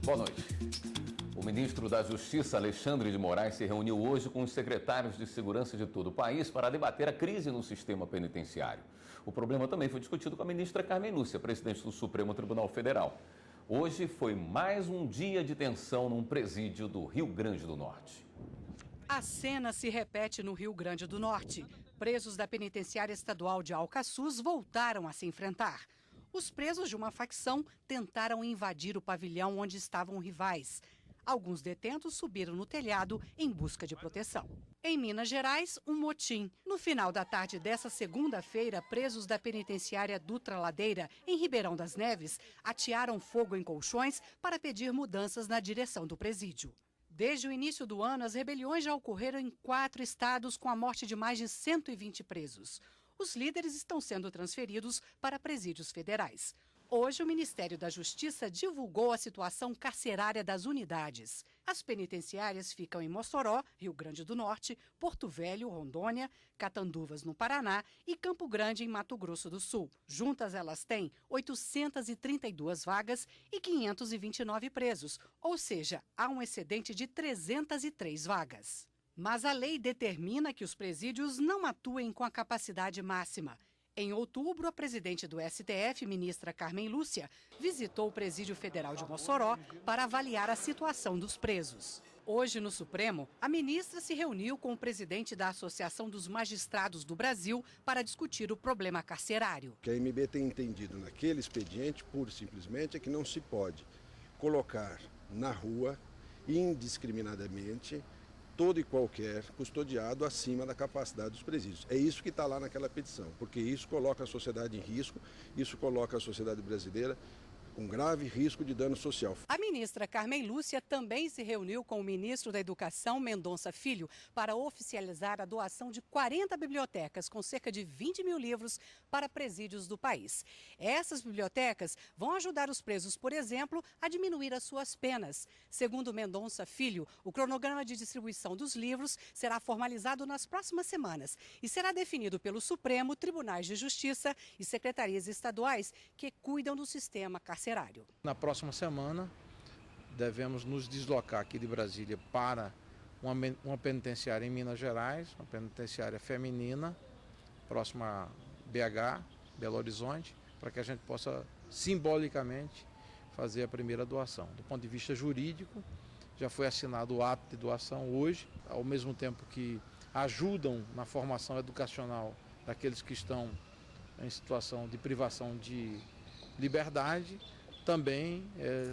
Boa noite. O ministro da Justiça, Alexandre de Moraes, se reuniu hoje com os secretários de segurança de todo o país para debater a crise no sistema penitenciário. O problema também foi discutido com a ministra Carmen Lúcia, presidente do Supremo Tribunal Federal. Hoje foi mais um dia de tensão num presídio do Rio Grande do Norte. A cena se repete no Rio Grande do Norte. Presos da penitenciária estadual de Alcaçuz voltaram a se enfrentar. Os presos de uma facção tentaram invadir o pavilhão onde estavam rivais. Alguns detentos subiram no telhado em busca de proteção. Em Minas Gerais, um motim. No final da tarde dessa segunda-feira, presos da penitenciária Dutra Ladeira, em Ribeirão das Neves, atearam fogo em colchões para pedir mudanças na direção do presídio. Desde o início do ano, as rebeliões já ocorreram em 4 estados, com a morte de mais de 120 presos. Os líderes estão sendo transferidos para presídios federais. Hoje, o Ministério da Justiça divulgou a situação carcerária das unidades. As penitenciárias ficam em Mossoró, Rio Grande do Norte, Porto Velho, Rondônia, Catanduvas, no Paraná e Campo Grande, em Mato Grosso do Sul. Juntas, elas têm 832 vagas e 529 presos, ou seja, há um excedente de 303 vagas. Mas a lei determina que os presídios não atuem com a capacidade máxima. Em outubro, a presidente do STF, ministra Carmen Lúcia, visitou o Presídio Federal de Mossoró para avaliar a situação dos presos. Hoje, no Supremo, a ministra se reuniu com o presidente da Associação dos Magistrados do Brasil para discutir o problema carcerário. O que a MB tem entendido naquele expediente, pura e simplesmente, é que não se pode colocar na rua, indiscriminadamente, todo e qualquer custodiado acima da capacidade dos presídios. É isso que está lá naquela petição, porque isso coloca a sociedade em risco, isso coloca a sociedade brasileira com grave risco de dano social. A ministra Carmen Lúcia também se reuniu com o ministro da Educação, Mendonça Filho, para oficializar a doação de 40 bibliotecas com cerca de 20 mil livros para presídios do país. Essas bibliotecas vão ajudar os presos, por exemplo, a diminuir as suas penas. Segundo Mendonça Filho, o cronograma de distribuição dos livros será formalizado nas próximas semanas e será definido pelo Supremo, Tribunais de Justiça e secretarias estaduais que cuidam do sistema carcerário. Na próxima semana, devemos nos deslocar aqui de Brasília para uma penitenciária em Minas Gerais, uma penitenciária feminina, próxima a BH, Belo Horizonte, para que a gente possa simbolicamente fazer a primeira doação. Do ponto de vista jurídico, já foi assinado o ato de doação hoje, ao mesmo tempo que ajudam na formação educacional daqueles que estão em situação de privação de liberdade, também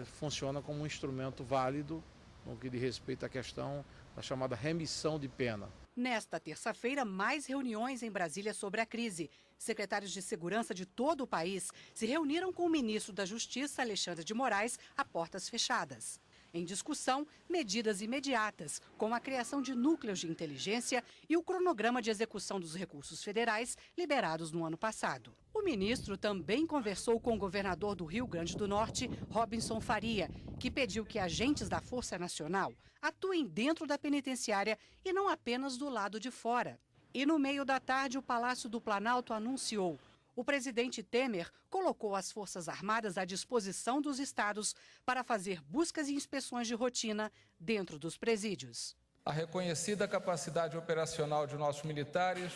funciona como um instrumento válido no que diz respeito à questão da chamada remissão de pena. Nesta terça-feira, mais reuniões em Brasília sobre a crise. Secretários de segurança de todo o país se reuniram com o ministro da Justiça, Alexandre de Moraes, a portas fechadas. Em discussão, medidas imediatas, como a criação de núcleos de inteligência e o cronograma de execução dos recursos federais liberados no ano passado. O ministro também conversou com o governador do Rio Grande do Norte, Robinson Faria, que pediu que agentes da Força Nacional atuem dentro da penitenciária e não apenas do lado de fora. E no meio da tarde, o Palácio do Planalto anunciou: o presidente Temer colocou as Forças Armadas à disposição dos estados para fazer buscas e inspeções de rotina dentro dos presídios. A reconhecida capacidade operacional de nossos militares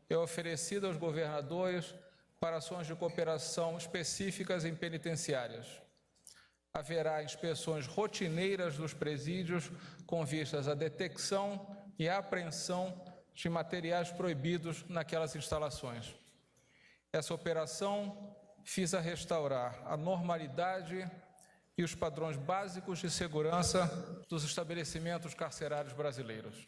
é oferecida aos governadores para ações de cooperação específicas em penitenciárias. Haverá inspeções rotineiras dos presídios com vistas à detecção e à apreensão de materiais proibidos naquelas instalações. Essa operação visa restaurar a normalidade e os padrões básicos de segurança dos estabelecimentos carcerários brasileiros.